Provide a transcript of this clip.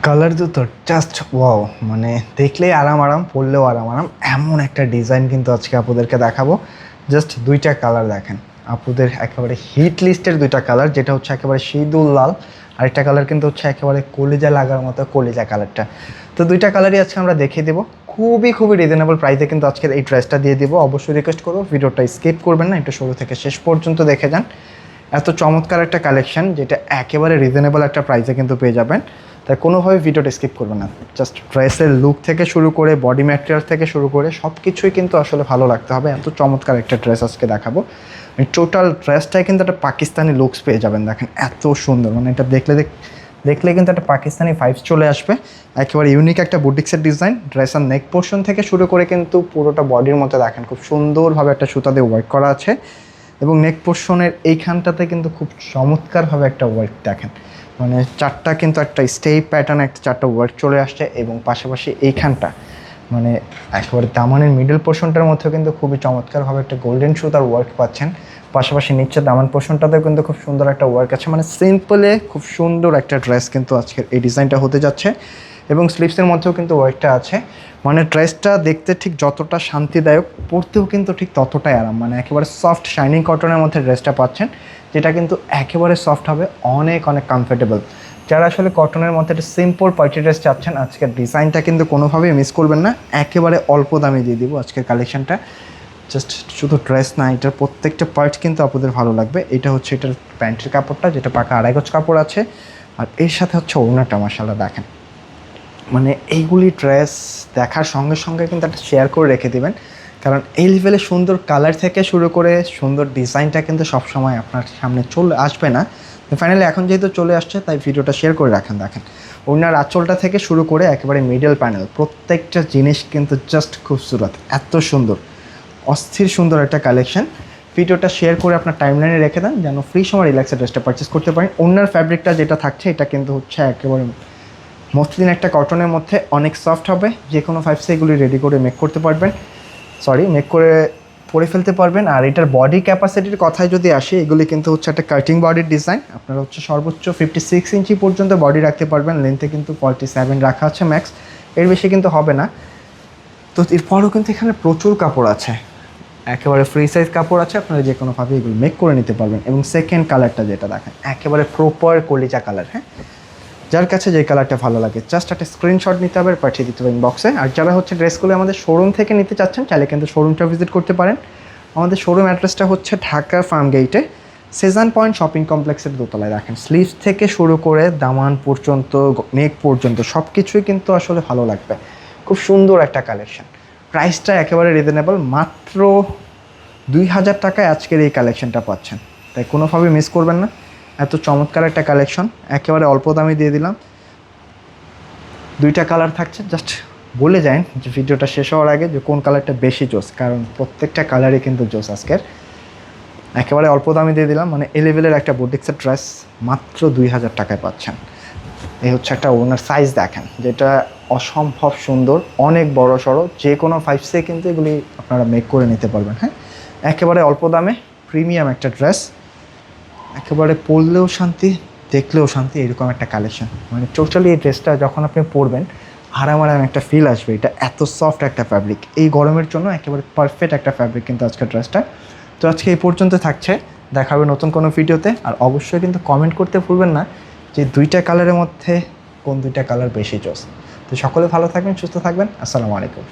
Colour তো just wow, মানে দেখলেই আরাম আরাম, পরলেও আরাম আরাম, এমন একটা ডিজাইন কিন্তু আজকে আপুদেরকে দেখাবো। জাস্ট দুইটা কালার দেখেন, আপুদের একেবারে হিট লিস্টের দুইটা কালার, যেটা হচ্ছে একেবারে সিঁদুর লাল, আরেকটা কালার কিন্তু হচ্ছে একেবারে কলিজা লাগার মতো কলিজা কালারটা। তো দুইটা কালারই আজকে আমরা দেখিয়ে দেবো খুবই খুবই রিজনেবল প্রাইসে কিন্তু আজকের এই ড্রেসটা দিয়ে দেবো। অবশ্যই রিকোয়েস্ট করবো ভিডিওটা স্কিপ করবেন না, একটু শুরু থেকে শেষ পর্যন্ত দেখে যান। এত চমৎকার একটা কালেকশন যেটা একেবারে রিজনেবল একটা প্রাইসে কিন্তু পেয়ে যাবেন, তাই কোনোভাবে ভিডিওটা স্কিপ করবেন না। জাস্ট ড্রেসের লুক থেকে শুরু করে বডি ম্যাটেরিয়াল থেকে শুরু করে সব কিছুই কিন্তু আসলে ভালো লাগতে হবে। এত চমৎকার একটা ড্রেস আজকে দেখাবো। টোটাল ড্রেসটাই কিন্তু একটা পাকিস্তানি লুকস পেয়ে যাবেন। দেখেন এত সুন্দর, মানে এটা দেখলে কিন্তু একটা পাকিস্তানি ভাইবস চলে আসবে। একেবারে ইউনিক একটা বুটিক্সের ডিজাইন, ড্রেসের নেক পোর্শন থেকে শুরু করে কিন্তু পুরোটা বডির মধ্যে দেখেন খুব সুন্দরভাবে একটা সুতা দিয়ে ওয়ার্ক করা আছে, এবং নেক পোর্শনের এইখানটাতে কিন্তু খুব চমৎকারভাবে একটা ওয়ার্ক দেখেন, মানে চারটা কিন্তু একটা স্টেপ প্যাটার্ন, একটা চারটা ওয়ার্ক চলে আসছে, এবং পাশাপাশি এইখানটা মানে একেবারে দামানের মিডল পোর্শনটার মধ্যেও কিন্তু খুবই চমৎকারভাবে একটা গোল্ডেন সুতার ওয়ার্ক পাচ্ছেন। পাশাপাশি নিচে দামান পোর্শনটাতেও কিন্তু খুব সুন্দর একটা ওয়ার্ক আছে, মানে সিম্পলে খুব সুন্দর একটা ড্রেস কিন্তু আজকের এই ডিজাইনটা হতে যাচ্ছে। এবং স্লিভসের মধ্যেও কিন্তু ওয়ার্কটা আছে, মানে ড্রেসটা দেখতে ঠিক যতটা শান্তিদায়ক, পরতেও কিন্তু ঠিক ততটাই আরাম। মানে একেবারে সফট শাইনিং কটনের মধ্যে ড্রেসটা পাচ্ছেন, যেটা কিন্তু একেবারে সফট হবে, অনেক অনেক কমফোর্টেবল। যারা আসলে কটনের মধ্যে একটা সিম্পল পার্টি ড্রেস চাচ্ছেন, আজকের ডিজাইনটা কিন্তু কোনোভাবেই মিস করবেন না। একেবারে অল্প দামে দিয়ে দিব আজকের কালেকশনটা। জাস্ট শুধু ড্রেস না, এটার প্রত্যেকটা পার্ট কিন্তু আপনাদের ভালো লাগবে। এটা হচ্ছে এটার প্যান্টের কাপড়টা, যেটা পাকা আড়াই গজ কাপড় আছে, আর এর সাথে হচ্ছে ওড়নাটা মাশাআল্লাহ দেখেন। মানে এইগুলি ড্রেস দেখার সঙ্গে সঙ্গে কিন্তু একটা শেয়ার করে রেখে দেবেন, কারণ এই লেভেলে সুন্দর কালার থেকে শুরু করে সুন্দর ডিজাইনটা কিন্তু সবসময় আপনার সামনে চলে আসবে না। ফাইনালি এখন যেহেতু চলে আসছে, তাই ভিডিওটা শেয়ার করে রাখেন। দেখেন ওনার আঁচলটা থেকে শুরু করে একেবারে মিডল প্যানেল, প্রত্যেকটা জিনিস কিন্তু জাস্ট খুবসুরত, এত সুন্দর, অস্থির সুন্দর একটা কালেকশন। ভিডিওটা শেয়ার করে আপনার টাইমলাইনে রেখে দেন, যেন ফ্রি সময় রিল্যাক্সে ড্রেসটা পারচেস করতে পারেন। ওনার ফ্যাব্রিকটা যেটা থাকছে, এটা কিন্তু হচ্ছে একেবারে মসলিন একটা কটনের মধ্যে, অনেক সফট হবে। যে কোনো 5 এগুলি রেডি করে মেক করে পরে ফেলতে পারবেন। আর এটার বডি ক্যাপাসিটির কথায় যদি আসে, এগুলি কিন্তু হচ্ছে একটা কাটিং বডির ডিজাইন। আপনারা হচ্ছে সর্বোচ্চ 56 ইঞ্চি পর্যন্ত বডি রাখতে পারবেন, লেন্থে কিন্তু 47 রাখা আছে ম্যাক্স, এর বেশি কিন্তু হবে না। তো এরপরও কিন্তু এখানে প্রচুর কাপড় আছে, একেবারে ফ্রি সাইজ কাপড় আছে, আপনারা যে কোনোভাবে এগুলো মেক করে নিতে পারবেন। এবং সেকেন্ড কালারটা যেটা দেখেন, একেবারে প্রপার কলিজা কালার। হ্যাঁ, যার কাছে যে কালারটা ভালো লাগে জাস্ট একটা স্ক্রিনশট নিতে হবে, পাঠিয়ে দিতে হবে ইনবক্সে। আর যারা হচ্ছে ড্রেসগুলো আমাদের শোরুম থেকে নিতে চাচ্ছেন, চাইলে কিন্তু শোরুমটা ভিজিট করতে পারেন। আমাদের শোরুম অ্যাড্রেসটা হচ্ছে ঢাকা ফার্ম গেটে, সেজান পয়েন্ট শপিং কমপ্লেক্সের দোতলায়। দেখেন স্লিভস থেকে শুরু করে দামান পর্যন্ত, নেক পর্যন্ত সব কিছুই কিন্তু আসলে ভালো লাগবে। খুব সুন্দর একটা কালেকশন, প্রাইসটা একেবারে রিজনেবল, মাত্র 2000 টাকায় আজকের এই কালেকশনটা পাচ্ছেন, তাই কোনোভাবে মিস করবেন না। এত চমৎকার একটা কালেকশন, একেবারে অল্প দামে দিয়ে দিলাম। দুইটা কালার থাকছে, জাস্ট বলে যান যে ভিডিওটা শেষ হওয়ার আগে যে কোন কালারটা বেশি জোস, কারণ প্রত্যেকটা কালারই কিন্তু জোস আজকের। একেবারে অল্প দামে দিয়ে দিলাম, মানে এই লেভেলের একটা বুটিক্সের ড্রেস মাত্র 2000 টাকায় পাচ্ছেন। এই হচ্ছে একটা ওনার সাইজ দেখেন, যেটা অসম্ভব সুন্দর, অনেক বড় সড়ো, যে কোনো 5 কিন্তু এগুলি আপনারা মেক করে নিতে পারবেন। হ্যাঁ, একেবারে অল্প দামে প্রিমিয়াম একটা ড্রেস, একেবারে পরলেও শান্তি, দেখলেও শান্তি, এরকম একটা কালেকশন। মানে টোটালি এই ড্রেসটা যখন আপনি পরবেন, আরাম আরাম একটা ফিল আসবে। এটা এত সফট একটা ফ্যাব্রিক, এই গরমের জন্য একেবারে পারফেক্ট একটা ফ্যাব্রিক কিন্তু আজকের ড্রেসটা। তো আজকে এই পর্যন্ত থাকছে, দেখা হবে নতুন কোনো ভিডিওতে। আর অবশ্যই কিন্তু কমেন্ট করতে ভুলবেন না যে দুইটা কালারের মধ্যে কোন দুইটা কালার বেশি চয়েস। তো সকলে ভালো থাকবেন, সুস্থ থাকবেন, আসসালামু আলাইকুম।